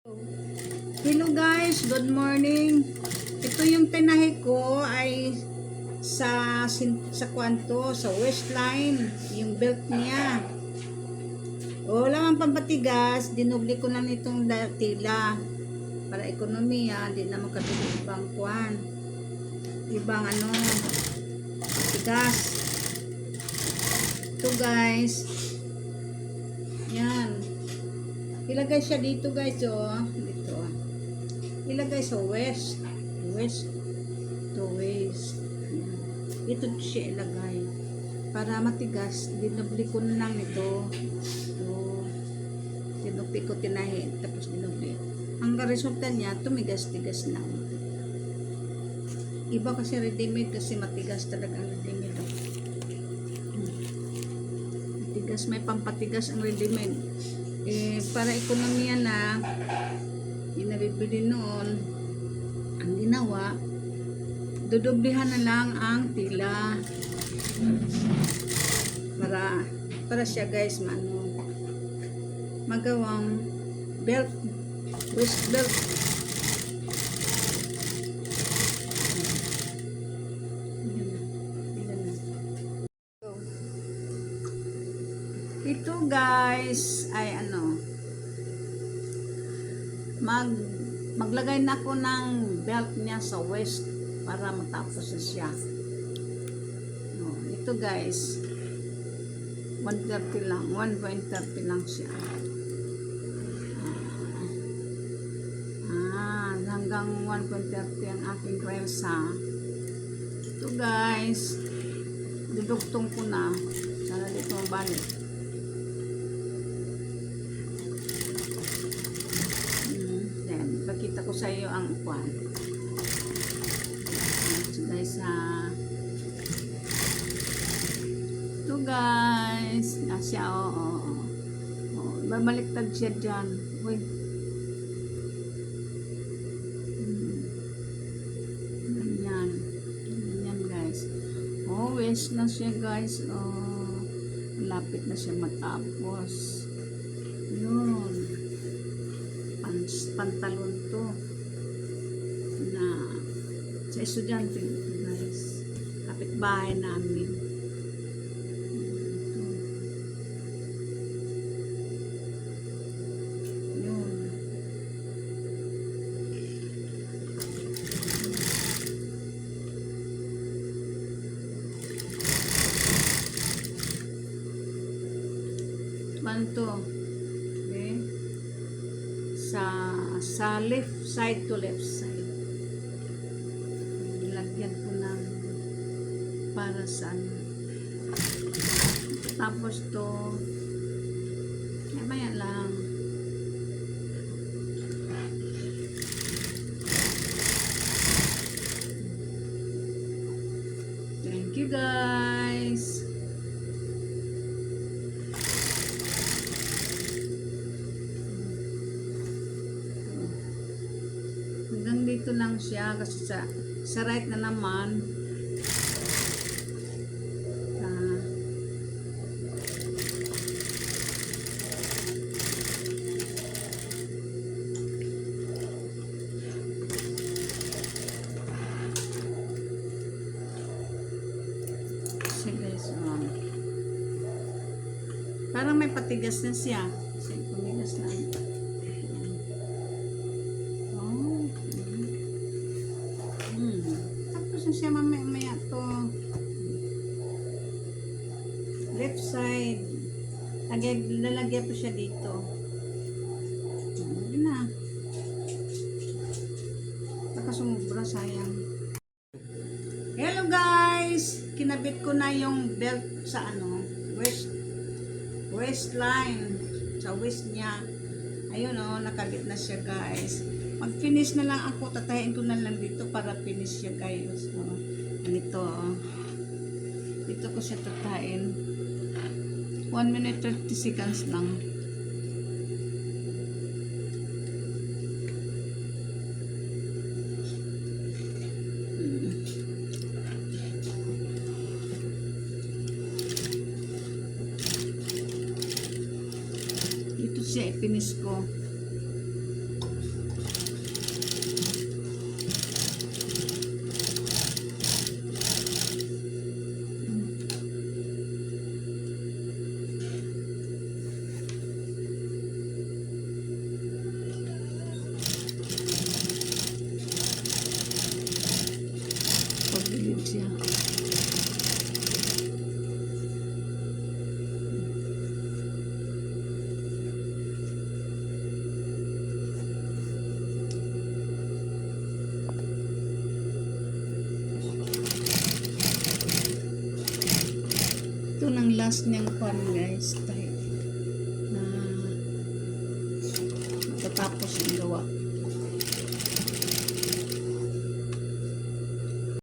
Hello guys, good morning. Ito yung tinahi ko ay sa kwanto, sa waistline, yung belt niya. Wala mang pampatigas, dinubli ko na nitong tila para ekonomiya, di na makatulog ibang kwan. Ibang tigas. Ito guys. Yan. Ilagay siya dito guys, dito. Ilagay sa waist to waist. Ito siya ilagay para matigas. Dinubli ko na lang ito. Dinubli ko tinahin tapos dinubli. Ang resulta niya tumigas-tigas na. Iba kasi ready-made kasi matigas talaga ang ready-made. Matigas, may pampatigas ang ready-made. Para ekonomiya na inabibili noon, ang ginawa, dudublihan na lang ang tila para siya guys magawang belt, waist belt. Ito guys ay maglagay na ako ng belt niya sa waist para matapos na siya. Ito guys 130 lang, 1.30 lang siya. Hanggang 1.30 ang aking pwersa. Ito guys dudugtong ko na sana dito mabalik. Pakita ko sa iyo ang kwan. Guys, ito guys, siya, babaliktad siya dyan. Uy. Ganyan guys. Waist na siya guys. Lapit na siya matapos. Yun. Pantalon to na sa estudyante guys, kapitbahay namin. Yun. Manto sa left side to left side. Nilagyan ko ng para sa tapos to maya lang thank you guys. Dito lang siya kasi sa right na naman guys, parang may patigas na siya kasi pumigas na siya mamaya to left side lalagyan po siya dito. Yun na baka sumubra, sayang. Hello guys, kinabit ko na yung belt sa waistline sa waist niya. Ayun nakabit na siya guys. Mag-finish na lang ako, tatahin ko na lang dito para finish siya guys. Ganito dito ko siya tatahin. 1 minute 30 seconds lang. Dito siya finish ko. taas niyang kwan guys.